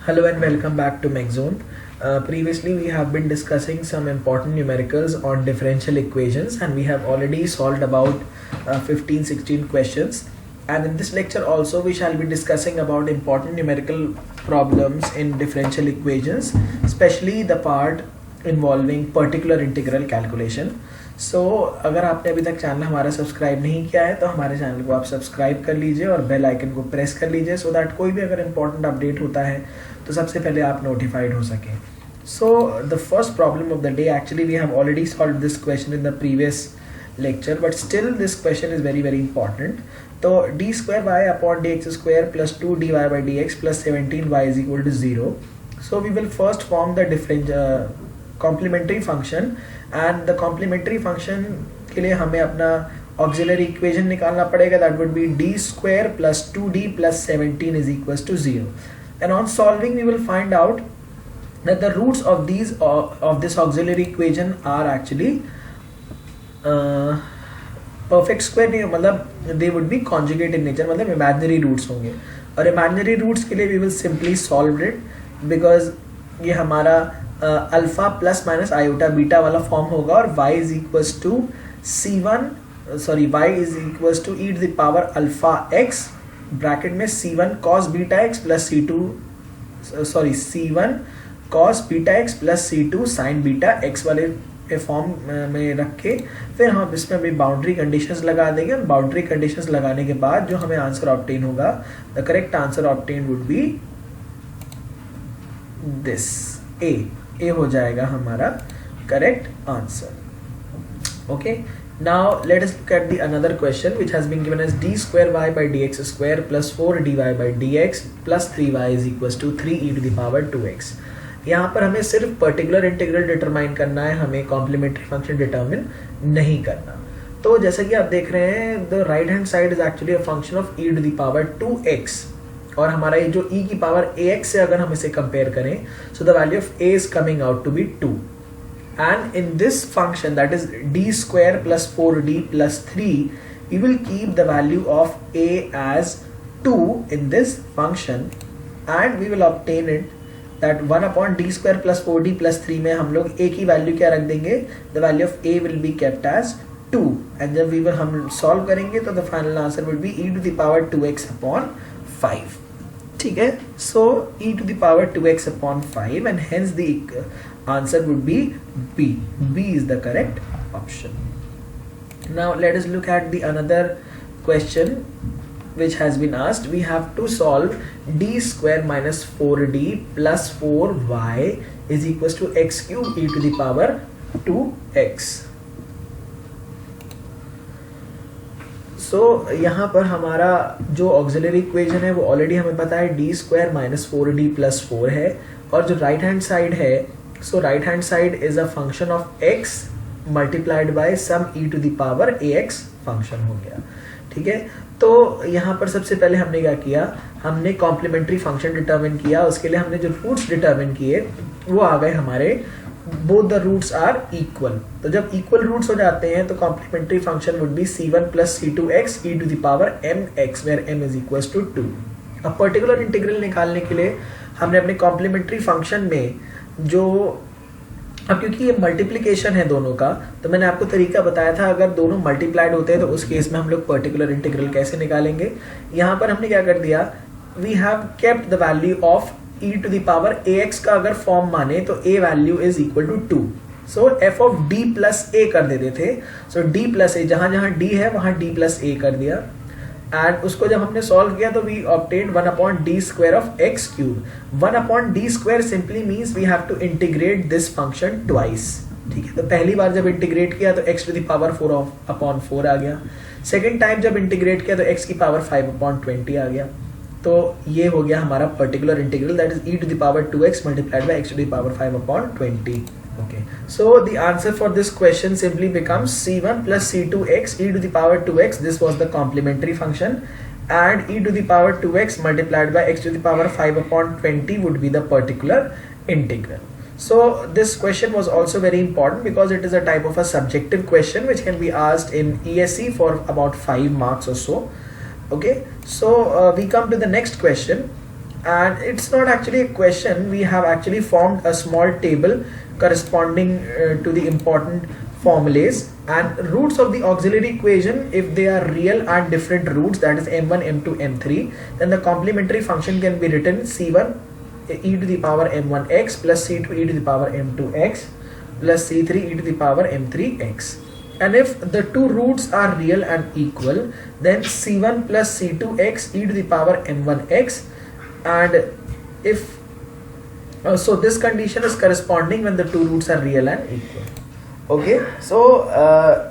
Hello and welcome back to MechZone. Previously we have been discussing some important numericals on differential equations and we have already solved about 15-16 questions, and in this lecture also we shall be discussing about important numerical problems in differential equations, especially the part involving particular integral calculation. सो अगर आपने अभी तक channel हमारा subscribe नहीं किया है तो हमारे चैनल को आप सब्सक्राइब कर लीजिए और बेल आइकन को प्रेस कर लीजिए सो दैट कोई भी अगर इम्पोर्टेंट अपडेट होता है तो सबसे पहले आप नोटिफाइड हो सकें. So the first problem of the day, actually we have already solve this question in the previous lecture, but still this question is very important. तो d square y upon dx square plus 2 dy by dx plus 17y is equal to 0. So we will first form the different complementary function, and the complementary function के लिए हमें अपना auxiliary equation निकालना पड़ेगा. That would be d square plus 2d plus 17 is equals to 0. And on solving we will find out that the roots of this auxiliary equation are actually perfect square नहीं, मतलब they would be conjugate in nature, मतलब imaginary roots होंगे. और imaginary roots के लिए we will simply solve it because ये हमारा alpha plus minus iota beta वाला फॉर्म होगा और y is equals to y is equals to e to the power alpha x bracket में c1 cos beta x plus c1 cos beta x plus c2 sin beta x वाले form में रख के फिर हम इसमें भी बाउंड्री कंडीशंस लगा देंगे. और बाउंड्री कंडीशंस लगाने के बाद जो हमें आंसर ऑब्टेन होगा, the correct answer obtain would be this a हो जाएगा हमारा correct answer. Okay, now let us look at the another question which has been given as d square y by dx square plus 4 dy by dx plus 3y is equals to 3 e to the power 2x. यहाँ पर हमें सिर्फ particular integral determine करना है, हमें complementary function determine नहीं करना. तो जैसा कि आप देख रहे हैं, the right hand side is actually a function of e to the power 2x, और हमारा ये जो e की पावर ax से अगर हम इसे कंपेयर करें, so the value of a is coming out to be 2. And in this function that is d square plus 4d plus 3, we will keep the value of a as 2 in this function and we will obtain it that 1 upon d square plus 4d plus 3 में हम लोग a की value क्या रख देंगे, the value of a will be kept as 2, and जब हम solve करेंगे तो the final answer will be e to the power 2x upon 5. ठीक है, so e to the power 2x upon 5 and hence the answer would be b. B is the correct option. Now let us look at the another question which has been asked. We have to solve d square minus 4d plus 4y is equals to x cube e to the power 2x. So यहाँ पर हमारा जो auxiliary equation है वो already हमें पता है, d square minus 4d plus 4 है, और जो राइट हैंड साइड है, so right hand side is a function of x multiplied by some e to the power ax function हो गया. ठीक है, तो यहाँ पर सबसे पहले हमने क्या किया, हमने कॉम्प्लीमेंट्री फंक्शन डिटरमिन किया. उसके लिए हमने जो रूट्स डिटरमिन किए वो आ गए हमारे, both the roots are equal. तो जब इक्वल रूट्स हो जाते हैं तो complementary function would be c1 plus c2x e to the power mx where m is equals to 2. अब पर्टिकुलर इंटीग्रल निकालने के लिए हमने अपने कॉम्प्लीमेंट्री फंक्शन में जो, अब क्योंकि ये मल्टीप्लिकेशन है दोनों का, तो मैंने आपको तरीका बताया था, अगर दोनों मल्टीप्लाइड होते हैं तो उस केस में हम लोग पर्टिकुलर इंटीग्रल कैसे निकालेंगे. यहाँ पर हमने क्या कर दिया, we have kept the value of e to the power ax का अगर फॉर्म माने तो a value is equal to 2. So f of d plus a कर देते थे. सो d प्लस a, जहां जहां d है वहां d प्लस a कर दिया, एंड उसको जब हमने सॉल्व किया तो we obtain 1 upon D square of x cube. 1 upon D square simply means we have to integrate this function twice. ठीक है, तो पहली बार जब इंटीग्रेट किया तो x to the power 4 upon 4 आ गया. सेकेंड टाइम जब इंटीग्रेट किया तो x की पावर 5 अपॉन 20 आ गया. तो ये हो गया हमारा particular integral, that is e to the power 2x multiplied by x to the power 5 upon 20. Okay, so the answer for this question simply becomes c1 plus c2x e to the power 2x. This was the complementary function, and e to the power 2x multiplied by x to the power 5 upon 20 would be the particular integral. So this question was also very important because it is a type of a subjective question which can be asked in ESE for about 5 marks or so. Okay, so we come to the next question. and it's not actually a question, we have actually formed a small table corresponding to the important formulas and roots of the auxiliary equation. If they are real and different roots, that is m1, m2, m3, then the complementary function can be written c1 e to the power m1x plus c2 e to the power m2x plus c3 e to the power m3x. And if the two roots are real and equal, then c1 plus c2x e to the power m1x. And if so this condition is corresponding when the two roots are real and equal. Okay, so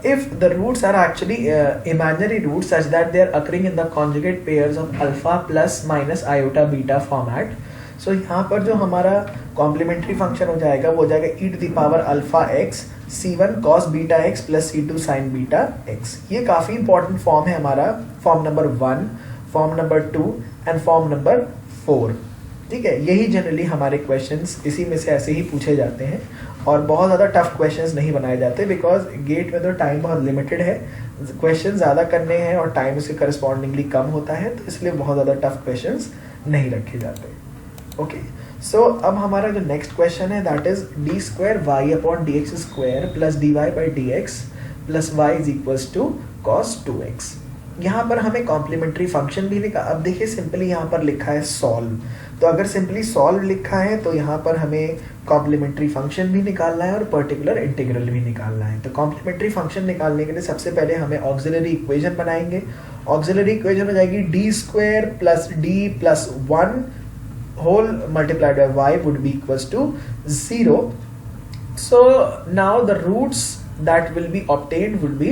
if the roots are actually imaginary roots such that they are occurring in the conjugate pairs of alpha plus minus iota beta format, so यहाँ पर जो हमारा complementary function हो जाएगा वो हो जाएगा e to the power alpha x c1 cos beta x plus c2 sin beta x. ये काफ़ी इंपॉर्टेंट फॉर्म है हमारा, form number 1, form number 2 and form number 4. ठीक है, यही जनरली हमारे क्वेश्चंस इसी में से ऐसे ही पूछे जाते हैं और बहुत ज़्यादा टफ क्वेश्चंस नहीं बनाए जाते बिकॉज गेट में तो टाइम बहुत लिमिटेड है, क्वेश्चन ज़्यादा करने हैं और टाइम उसके करस्पॉन्डिंगली कम होता है, तो इसलिए बहुत ज़्यादा टफ क्वेश्चंस नहीं रखे जाते. ओके, सो अब हमारा जो नेक्स्ट क्वेश्चन है that is D square y upon D x square plus D y by D x plus y is equals to cos 2x. यहाँ पर हमें कॉम्प्लीमेंट्री फंक्शन भी लिखा. अब देखिए सिंपली यहाँ पर लिखा है सॉल्व, तो अगर सिंपली सॉल्व लिखा है तो यहाँ पर हमें कॉम्प्लीमेंट्री फंक्शन भी निकालना है और पर्टिकुलर इंटीग्रल भी निकालना है. तो कॉम्प्लीमेंट्री फंक्शन निकालने के लिए सबसे पहले हमें ऑक्सिलरी इक्वेशन बनाएंगे. ऑक्सिलरी इक्वेशन हो जाएगी D square plus D plus 1 whole multiplied by y would be equals to 0. So now the roots that will be obtained would be,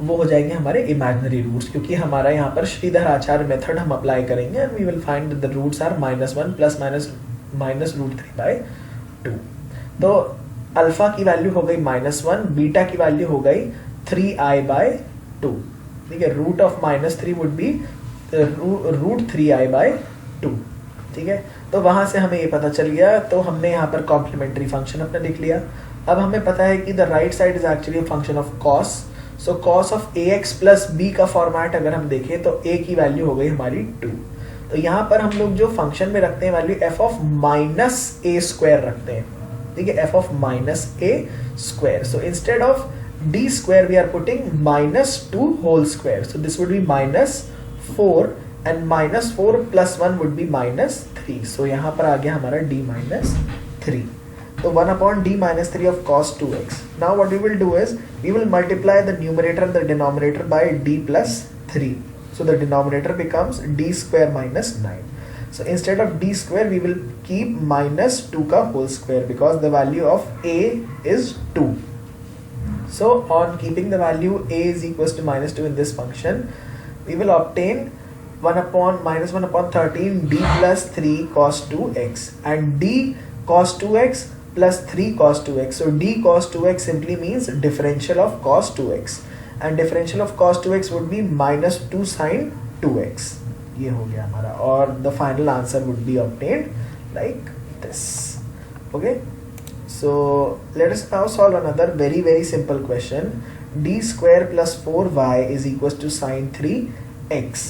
वो हो जाएंगे हमारे इमेजिनरी रूट्स, क्योंकि हमारा यहाँ पर श्रीधर आचार्य मेथड हम अप्लाई करेंगे and we will find the roots are -1 plus minus root 3 by 2. तो अल्फा की वैल्यू हो गई -1, बीटा की वैल्यू हो गई 3i बाई 2. ठीक है, root of -3 would be root 3i by 2. ठीक है, तो वहां से हमें ये पता चल गया, तो हमने यहाँ पर कॉम्प्लीमेंट्री फंक्शन अपना लिख लिया. अब हमें पता है कि the right side is actually function of cos. So cos of a x plus b का फॉर्मेट अगर हम देखें तो a की वैल्यू हो गई हमारी 2. तो यहाँ पर हम लोग जो फंक्शन में रखते हैं value f of minus a square रखते हैं. ठीक है, f of minus a square. So instead of d square we are putting -2 whole square. So this would be -4 and -4 plus 1 would be -3. So यहाँ पर आ गया हमारा d -3. तो 1 upon d -3 of cos 2x. Now what we will do is we will multiply the numerator and the denominator by d plus 3. So the denominator becomes d square minus 9. So instead of d square we will keep -2 का whole square because the value of a is 2. So on keeping the value a is equals to -2 in this function, we will obtain 1 upon -1 upon 13 d plus 3 cos 2x and d cos 2x plus 3 cos 2x. So d cos 2x simply means differential of cos 2x and differential of cos 2x would be -2 sin 2x. ये हो गया हमारा और the final answer would be obtained like this. Okay, so let us now solve another very simple question. D square plus 4y is equals to sin 3x.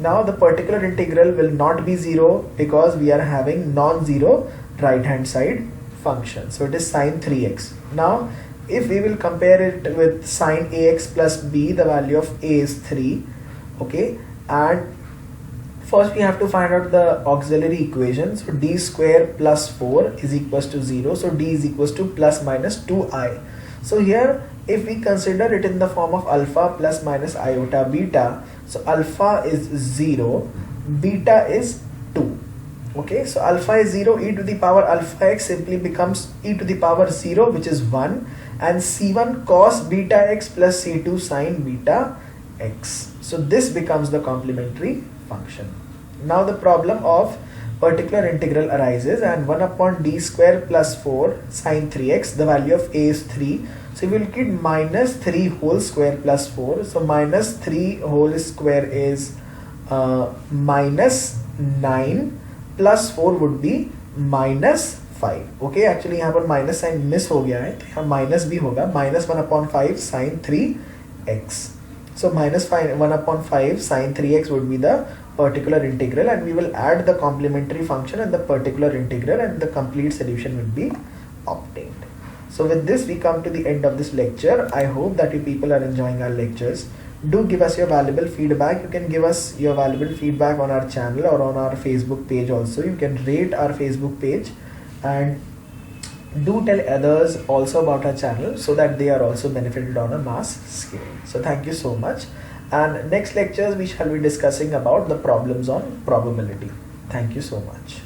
Now the particular integral will not be 0 because we are having non-zero right hand side function. So it is sin 3x. Now if we will compare it with sin ax plus b, the value of a is 3. Okay, and first we have to find out the auxiliary equation. So d square plus 4 is equals to 0. So d is equals to plus minus 2i. So here if we consider it in the form of alpha plus minus iota beta, so alpha is 0, beta is 2. Okay, so alpha is 0, e to the power alpha x simply becomes e to the power 0, which is 1, and c1 cos beta x plus c2 sin beta x. So this becomes the complementary function. Now the problem of particular integral arises, and 1 upon d square plus 4 sin 3x, the value of a is 3. So we will get -3 whole square plus 4. So -3 whole square is -9 plus 4 would be -5. Okay, actually यहाँ पर minus sign miss हो गया है तो यहाँ minus भी होगा. -1 upon 5 sin 3x. So -1 upon 5 sin 3x would be the particular integral, and we will add the complementary function and the particular integral, and the complete solution will be obtained. So with this we come to the end of this lecture. I hope that you people are enjoying our lectures. Do give us your valuable feedback. You can give us your valuable feedback on our channel or on our Facebook page also. You can rate our Facebook page, and do tell others also about our channel so that they are also benefited on a mass scale. So thank you so much, and next lectures we shall be discussing about the problems on probability. Thank you so much.